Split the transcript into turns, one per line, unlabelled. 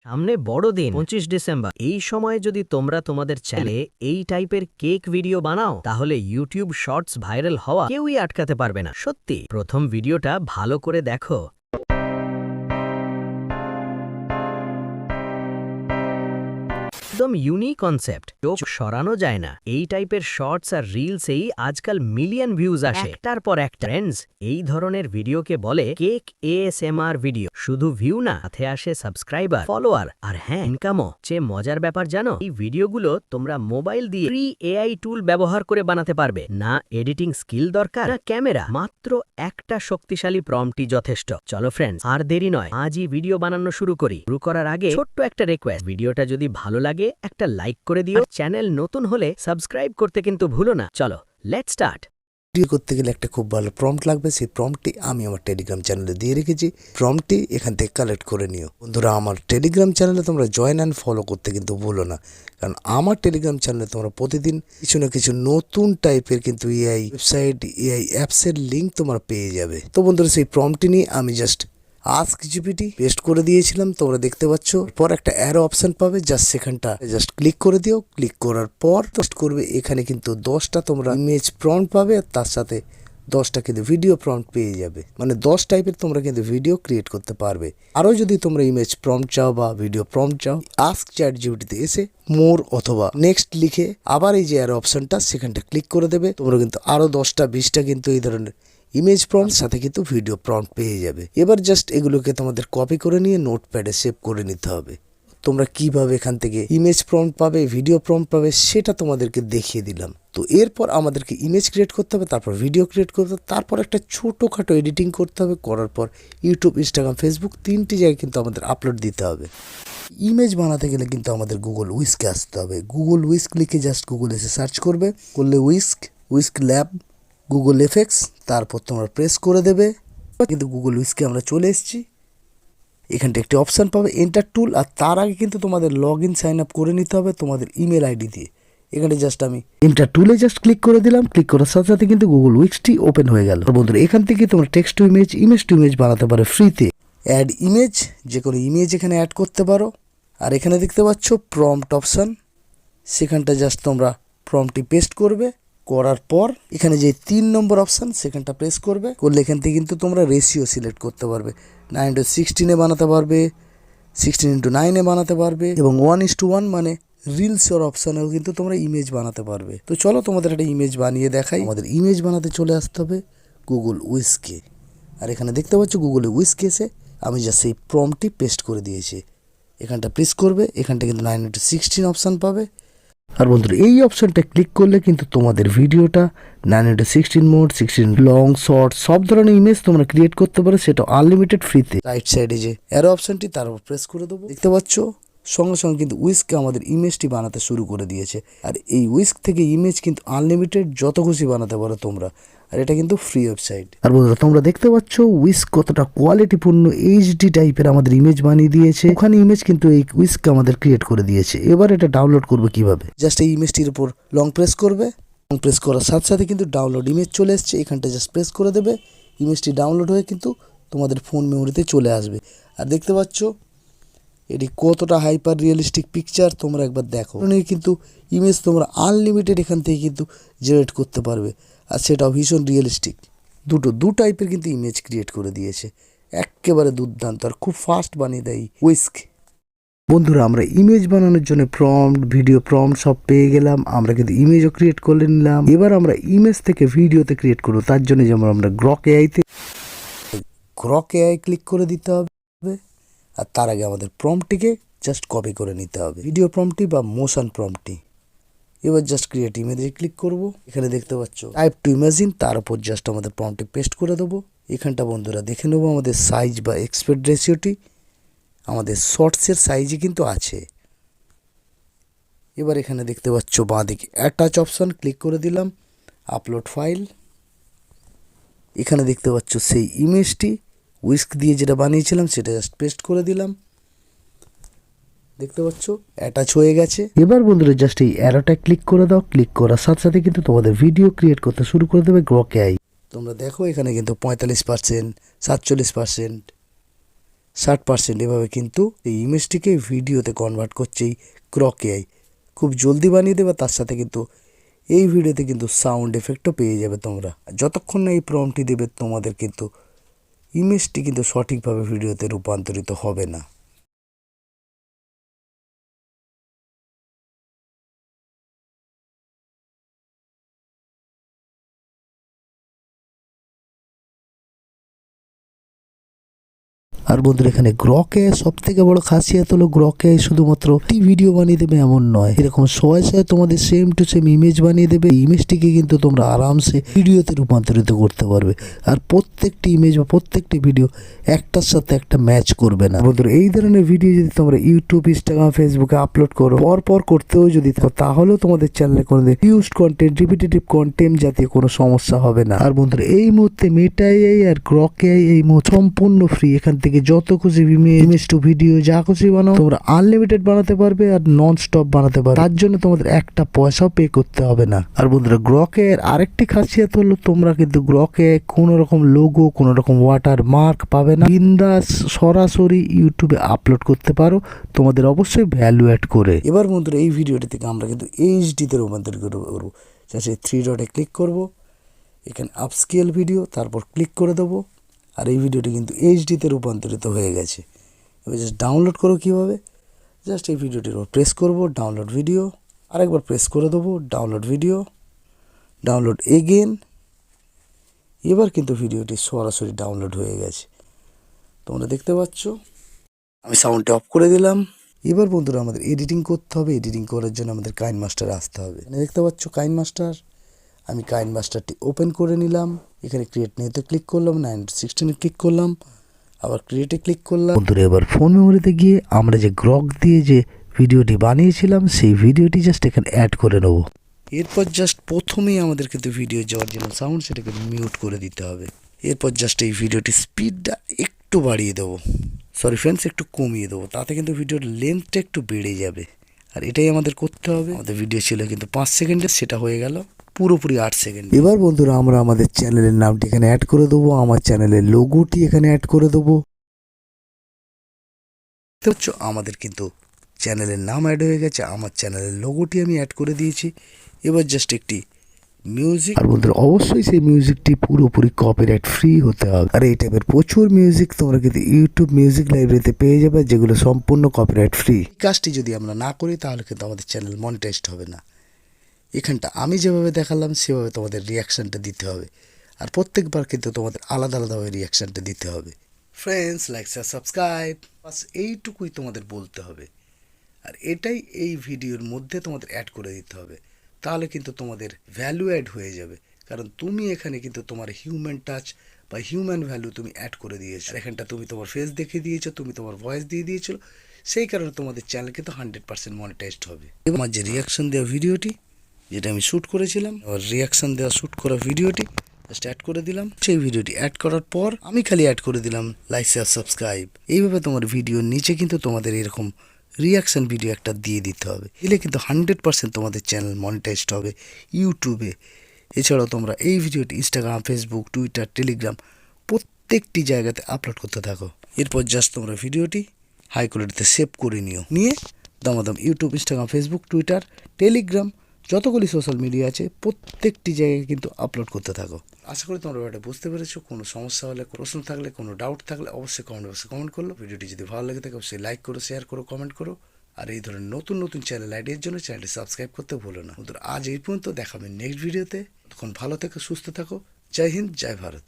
সামনে বড়দিন 25 ডিসেম্বর। এই সময়ে যদি তোমরা তোমাদের চ্যানেলে এই টাইপের কেক ভিডিও বানাও তাহলে ইউটিউব শর্টস ভাইরাল হওয়া কেউই আটকাতে পারবে না। সত্যি, প্রথম ভিডিওটা ভালো করে দেখো। একদম ইউনিক কনসেপ্ট, চোখ সরানো যায় না। এই টাইপের শর্টস আর রিলসেই আজকাল মিলিয়ন ভিউজ আসে একটার পর একটা। ফ্রেন্ডস, এই ধরনের ভিডিওকে বলে কেক এএসএমআর ভিডিও। শুধু ভিউ না, সাথে আসে সাবস্ক্রাইবার, ফলোয়ার আর হ্যাঁ, ইনকামও। চেয়ে মজার ব্যাপার জানো, এই ভিডিওগুলো তোমরা মোবাইল দিয়ে ফ্রি এআই টুল ব্যবহার করে বানাতে পারবে। না এডিটিং স্কিল দরকার, না ক্যামেরা, মাত্র একটা শক্তিশালী প্রম্পটই যথেষ্ট। চলো ফ্রেন্ডস, আর দেরি নয়, আজই ভিডিও বানানো শুরু করি। শুরু করার আগে ছোট্ট একটা রিকোয়েস্ট, ভিডিওটা যদি ভালো লাগে একটা লাইক করে দিও। চ্যানেল নতুন হলে সাবস্ক্রাইব করতে কিন্তু ভুলো না। চলো লেটস স্টার্ট।
ভিডিও করতে গেলে একটা খুব ভালো প্রম্পট লাগবে। সেই প্রম্পটটি আমি আমার টেলিগ্রাম চ্যানেলে দিয়ে রেখেছি। প্রম্পটটি এখান থেকে কালেক্ট করে নিও। বন্ধুরা, আমার টেলিগ্রাম চ্যানেলে তোমরা জয়েন অ্যান্ড ফলো করতে কিন্তু ভুলো না, কারণ আমার টেলিগ্রাম চ্যানেলে তোমরা প্রতিদিন কিছু না কিছু নতুন টাইপের কিন্তু এআই ওয়েবসাইট, এআই অ্যাপসের লিঙ্ক তোমরা পেয়ে যাবে। তো বন্ধুরা, সেই প্রম্পটটি নিয়ে আমি জাস্ট আস্ক জিপিটি পেস্ট করে দিয়েছিলাম, তোমরা দেখতে পাচ্ছ। পর একটা অ্যারো অপশন পাবে, জাস্ট সেখানটা জাস্ট ক্লিক করে দিও। ক্লিক করার পর টেস্ট করবে, এখানে কিন্তু 10টা তোমরা ইমেজ প্রম্পট পাবে, আর তার সাথে 10টা কিন্তু ভিডিও প্রম্পট পেয়ে যাবে। মানে 10 টাইপের তোমরা কিন্তু ভিডিও ক্রিয়েট করতে পারবে। আরও যদি তোমরা ইমেজ প্রম্পট চাও বা ভিডিও প্রম্পট চাও, আস্ক চ্যাট জিপিটিতে এসে মোর অথবা নেক্সট লিখে আবার এই যে অ্যারো অপশনটা সেখানটা ক্লিক করে দেবে। তোমরা কিন্তু আরও 10টা 20টা কিন্তু এই ধরনের ইমেজ প্রম্পট সাথে কিন্তু ভিডিও প্রম্পট পেয়ে যাবে। এবার জাস্ট এগুলোকে তোমাদের কপি করে নিয়ে নোটপ্যাডে সেভ করে নিতে হবে। তোমরা কিভাবে এখান থেকে ইমেজ প্রম্পট পাবে, ভিডিও প্রম্পট পাবে, সেটা তোমাদেরকে দেখিয়ে দিলাম। তো এরপর আমাদেরকে ইমেজ ক্রিয়েট করতে হবে, তারপর ভিডিও ক্রিয়েট করতে হবে, তারপর একটা ছোটোখাটো এডিটিং করতে হবে। করার পর ইউটিউব, ইনস্টাগ্রাম, ফেসবুক 3টি জায়গায় কিন্তু আমাদের আপলোড দিতে হবে। ইমেজ বানাতে গেলে কিন্তু আমাদের গুগল উইস্কে আসতে হবে। গুগল উইস্ক লিখে জাস্ট গুগল এসে সার্চ করবে, করলে উইস্ক ল্যাব, গুগল এফেক্টস, তারপর তোমরা প্রেস করে দেবে। কিন্তু গুগল উইস্কে আমরা চলে এসেছি। এখানটা একটি অপশান পাবে এন্টার টুল, আর তার আগে কিন্তু তোমাদের লগ ইন সাইন আপ করে নিতে হবে তোমাদের ইমেল আইডি দিয়ে। এখানে জাস্ট আমি এন্টার টুলে জাস্ট ক্লিক করে দিলাম। ক্লিক করার সাথে সাথে কিন্তু গুগল উইক্সটি ওপেন হয়ে গেল। বন্ধুরা, এখান থেকে তোমরা text to image, image to image বানাতে পারো ফ্রিতে। অ্যাড ইমেজ, যে কোনো ইমেজ এখানে অ্যাড করতে পারো। আর এখানে দেখতে পাচ্ছ প্রম্পট অপশান, সেখানটা জাস্ট তোমরা প্রম্পটটি পেস্ট করবে। করার পর এখানে যে 3 নম্বর অপশান সেখানটা প্রেস করবে। করলে এখান থেকে কিন্তু তোমরা রেশিও সিলেক্ট করতে পারবে। 9:16 বানাতে পারবে, 16:9 বানাতে পারবে, এবং 1:1 মানে রিলসের অপশানেও কিন্তু তোমরা ইমেজ বানাতে পারবে। তো চলো তোমাদের একটা ইমেজ বানিয়ে দেখাই। আমাদের ইমেজ বানাতে চলে আসতে হবে গুগল উইস্কে। আর এখানে দেখতে পাচ্ছ গুগলে উইস্কে এসে আমি জাস্ট সেই প্রম্পটটি পেস্ট করে দিয়েছি। এখানটা প্রেস করবে, এখানটা কিন্তু 9:16 অপশান পাবে। আর বন্ধুরা, এই অপশনটা ক্লিক করলে কিন্তু তোমাদের ভিডিওটা 9:16 মোড, 16 লং, শর্ট সব ধরনের ইমেজ তোমরা ক্রিয়েট করতে পারো, সেটা আনলিমিটেড ফ্রিতে। রাইট সাইডে যে অ্যারো অপশনটি, তার উপর প্রেস করে দেবো। দেখতে পাচ্ছ সঙ্গে সঙ্গে কিন্তু উইস্কে আমাদের ইমেজটি বানাতে শুরু করে দিয়েছে। আর এই উইস্ক থেকে ইমেজ কিন্তু আনলিমিটেড যত খুশি বানাতে পারো তোমরা। আর এটা কিন্তু ফ্রি ওয়েবসাইট। আর বন্ধুরা, তোমরা দেখতে পাচ্ছ উইস্ক কতটা কোয়ালিটিপূর্ণ এইচডি টাইপের আমাদের ইমেজ বানিয়ে দিয়েছে। ওখানে ইমেজ কিন্তু এই উইস্ক আমাদের ক্রিয়েট করে দিয়েছে। এবার এটা ডাউনলোড করবে কিভাবে? জাস্ট এই ইমেজটির উপর লং প্রেস করবে। লং প্রেস করার সাথে সাথে কিন্তু ডাউনলোড ইমেজ চলে এসছে। এখানটা জাস্ট প্রেস করে দেবে, ইমেজটি ডাউনলোড হয়ে কিন্তু তোমাদের ফোন মেমোরিতে চলে আসবে। আর দেখতে পাচ্ছ এটি কতটা হাইপার রিয়েলিস্টিক পিকচার, তোমরা একবার দেখো। কিন্তু ইমেজ তোমরা আনলিমিটেড এখান থেকে কিন্তু জেনারেট করতে পারবে, আর সেটাও ভীষণ রিয়েলিস্টিক। দু টাইপের কিন্তু ইমেজ ক্রিয়েট করে দিয়েছে, একেবারে দুর্দান্ত। আর খুব ফাস্ট বানিয়ে দেয় উইস্ক। বন্ধুরা, আমরা ইমেজ বানানোর জন্য প্রম্পট, ভিডিও প্রম্পট সব পেয়ে গেলাম। আমরা কিন্তু ইমেজও ক্রিয়েট করে নিলাম। এবার আমরা ইমেজ থেকে ভিডিওতে ক্রিয়েট করবো। তার জন্য যেমন আমরা গ্রক এআই ক্লিক করে দিতে হবে। আর তার আগে আমাদের প্রম্পটটিকে জাস্ট কপি করে নিতে হবে, ভিডিও প্রম্পটটি বা মোশন প্রম্পটটি। এবার জাস্ট ক্রিয়েট ইমেজে ক্লিক করব। এখানে দেখতে পাচ্ছ টাইপ টু ইমেজিন, তার উপর জাস্ট আমাদের প্রম্পটটি পেস্ট করে দেবো। এখানটা বন্ধুরা দেখে নেবো আমাদের সাইজ বা এক্সপেক্ট রেশিওটি আমাদের শর্টসের সাইজে কিন্তু আছে। এবার এখানে দেখতে পাচ্ছ বাঁদিকে অ্যাটাচ অপশন, ক্লিক করে দিলাম। আপলোড ফাইল, এখানে দেখতে পাচ্ছ সেই ইমেজটি উইস্ক দিয়ে যেটা বানিয়েছিলাম সেটা জাস্ট পেস্ট করে দিলাম। দেখতে পাচ্ছ অ্যাটাচ হয়ে গেছে। এবার বন্ধুরা জাস্ট এই অ্যারোটা ক্লিক করে দাও। ক্লিক করার সাথে সাথে কিন্তু তোমাদের ভিডিও ক্রিয়েট করতে শুরু করে দেবে গ্রক এআই। তোমরা দেখো এখানে কিন্তু 45%, 47%, 60% এভাবে কিন্তু এই ইমেজটিকে ভিডিওতে কনভার্ট করছে এই গ্রক এআই। খুব জলদি বানিয়ে দেবে, তার সাথে কিন্তু এই ভিডিওতে কিন্তু সাউন্ড এফেক্টও পেয়ে যাবে তোমরা। যতক্ষণ না এই প্রম্পটটি দেবে তোমাদের কিন্তু ইমেজটি কিন্তু সঠিকভাবে ভিডিওতে রূপান্তরিত হবে না। আর বন্ধুরা এখানে গ্রকে সব থেকে বড় খাসিয়াত হলো গ্রকে শুধুমাত্র একটি ভিডিও বানিয়ে দেবে এমন নয়, এরকম শয়ে শয়ে তোমাদের সেম টু সেম ইমেজ বানিয়ে দেবে। ইমেজটিকে কিন্তু তোমরা আরামসে ভিডিওতে রূপান্তরিত করতে পারবে। আর প্রত্যেকটি ইমেজ বা প্রত্যেকটি ভিডিও একটার সাথে একটা ম্যাচ করবে না। বন্ধুরা এই ধরনের ভিডিও যদি তোমরা ইউটিউব, ইনস্টাগ্রাম, ফেসবুকে আপলোড করো, পর করতেও যদি থাকো, তাহলেও তোমাদের চ্যানেলে কোনো ইউজড কন্টেন্ট, রিপিটেটিভ কন্টেন্ট জাতীয় কোনো সমস্যা হবে না। আর বন্ধুরা এই মুহূর্তে মেটা এআই আর গ্রক এআই এই মুহূর্তে সম্পূর্ণ ফ্রি। এখান থেকে যত খুশি ইমেজ টু ভিডিও যা খুশি বানাও তোমরা আনলিমিটেড বানাতে পারবে আর নন স্টপ বানাতে পারবে। তার জন্য তোমাদের একটা পয়সাও পে করতে হবে না। আর বন্ধুরা গ্রক এর আরেকটি খাসিয়াত হলো তোমরা কিন্তু গ্রক এ কোনো রকম লোগো, কোনো রকম ওয়াটার মার্ক পাবে না। বিন্দাস সরাসরি ইউটিউবে আপলোড করতে পারো, তোমাদের অবশ্যই ভ্যালু অ্যাড করে। এবার বন্ধুরা এই ভিডিওটি থেকে আমরা কিন্তু এইচডি তে রূপান্তর করবো। জাস্ট এই 3 ডটে ক্লিক করব, এখানে আপস্কেল ভিডিও, তারপর ক্লিক করে দেবো। আর এই ভিডিওটি কিন্তু এইচডিতে রূপান্তরিত হয়ে গেছে। এবার জাস্ট ডাউনলোড করো কীভাবে, জাস্ট এই ভিডিওটির উপর প্রেস করব, ডাউনলোড ভিডিও, আরেকবার প্রেস করে দেবো, ডাউনলোড ভিডিও, ডাউনলোড এগেন। এবার কিন্তু ভিডিওটি সরাসরি ডাউনলোড হয়ে গেছে, তোমরা দেখতে পাচ্ছ। আমি সাউন্ডটা অফ করে দিলাম। এবার বন্ধুরা আমাদের এডিটিং করতে হবে। এডিটিং করার জন্য আমাদের কাইন মাস্টারে আসতে হবে। দেখতে পাচ্ছ কাইন মাস্টার, আমি কাইন মাস্টারটি ওপেন করে নিলাম। এখানে ক্রিয়েট নিউতে ক্লিক করলাম, 916 ক্লিক করলাম, আবার ক্রিয়েটে ক্লিক করলাম। বন্ধুরা এবার ফোন মেমোরিতে গিয়ে আমরা যে গ্রক দিয়ে যে ভিডিওটি বানিয়েছিলাম সেই ভিডিওটি জাস্ট এখানে অ্যাড করে নেব। এরপর জাস্ট প্রথমেই আমাদের কিন্তু ভিডিও যে অরিজিনাল সাউন্ড সেটাকে মিউট করে দিতে হবে। এরপর জাস্ট এই ভিডিওটির স্পিডটা একটু বাড়িয়ে দেবো, সরি ফ্রেন্ডস একটু কমিয়ে দেবো, তাতে কিন্তু ভিডিওর লেন্থটা একটু বেড়ে যাবে। আর এটাই আমাদের করতে হবে। আমাদের ভিডিও ছিল কিন্তু 5 সেকেন্ডের, সেটা হয়ে গেল পুরোপুরি 8 সেকেন্ড। এবার বন্ধুরা আমরা আমাদের চ্যানেলের নামটি এখানে অ্যাড করে দেবো, আমার চ্যানেলের লোগোটি এখানে অ্যাড করে দেবো। আমাদের কিন্তু চ্যানেলের নাম অ্যাড হয়ে গেছে, আমার চ্যানেলের লোগোটি আমি অ্যাড করে দিয়েছি। এবার জাস্ট একটি মিউজিক, আর বন্ধুরা অবশ্যই সেই মিউজিকটি পুরোপুরি কপিরাইট ফ্রি হতে হবে। আর এই টাইপের প্রচুর মিউজিক তোমরা কিন্তু ইউটিউব মিউজিক লাইব্রেরিতে পেয়ে যাবে, যেগুলো সম্পূর্ণ কপিরাইট ফ্রি। এই কাজটি যদি আমরা না করি তাহলে কিন্তু আমাদের চ্যানেল মনিটাইজড হবে না। এখানটা আমি যেভাবে দেখালাম সেভাবে তোমাদের রিয়াকশানটা দিতে হবে। আর প্রত্যেকবার কিন্তু তোমাদের আলাদা আলাদাভাবে রিয়াকশানটা দিতে হবে। ফ্রেন্ডস, লাইক, শেয়ার, সাবস্ক্রাইব, বাস এইটুকুই তোমাদের বলতে হবে। আর এটাই এই ভিডিওর মধ্যে তোমাদের অ্যাড করে দিতে হবে, তাহলে কিন্তু তোমাদের ভ্যালু অ্যাড হয়ে যাবে। কারণ তুমি এখানে কিন্তু তোমার হিউম্যান টাচ বা হিউম্যান ভ্যালু তুমি অ্যাড করে দিয়েছো। এখানটা তুমি তোমার ফেস দেখিয়ে দিয়েছো, তুমি তোমার ভয়েস দিয়ে দিয়েছো, সেই কারণে তোমাদের চ্যানেল কিন্তু 100% মনিটাইজড হবে। এবং আমার যে রিয়াকশান দেওয়া ভিডিওটি যেটা আমি শ্যুট করেছিলাম, আর রিয়াকশান দেওয়া শ্যুট করা ভিডিওটি জাস্ট অ্যাড করে দিলাম। সেই ভিডিওটি অ্যাড করার পর আমি খালি অ্যাড করে দিলাম লাইক, শেয়ার, সাবস্ক্রাইব। এইভাবে তোমার ভিডিওর নিচে কিন্তু তোমাদের এরকম রিয়াকশান ভিডিও একটা দিয়ে দিতে হবে। এলে কিন্তু 100% তোমাদের চ্যানেল মনিটাইজড হবে ইউটিউবে। এছাড়াও তোমরা এই ভিডিওটি ইনস্টাগ্রাম, ফেসবুক, টুইটার, টেলিগ্রাম প্রত্যেকটি জায়গাতে আপলোড করতে থাকো। এরপর জাস্ট তোমরা ভিডিওটি হাই কোয়ালিটিতে সেভ করে নিয়ে দামাদাম YouTube, Instagram, Facebook, Twitter, Telegram যতগুলি সোশ্যাল মিডিয়া আছে প্রত্যেকটি জায়গায় কিন্তু আপলোড করতে থাকো। আশা করি তোমরা এটা বুঝতে পেরেছো। কোনো সমস্যা হলে, প্রশ্ন থাকলে, কোনো ডাউট থাকলে অবশ্যই কমেন্ট বক্সে কমেন্ট করলো। ভিডিওটি যদি ভালো লাগে থাকে অবশ্যই লাইক করো, শেয়ার করো, কমেন্ট করো। আর এই ধরনের নতুন নতুন চ্যানেল আইডিয়ার জন্য চ্যানেলটি সাবস্ক্রাইব করতে ভুলো না। আজ এই পর্যন্ত, দেখাবেন নেক্সট ভিডিওতে। তখন ভালো থেকো, সুস্থ থাকো। জয় হিন্দ, জয় ভারত।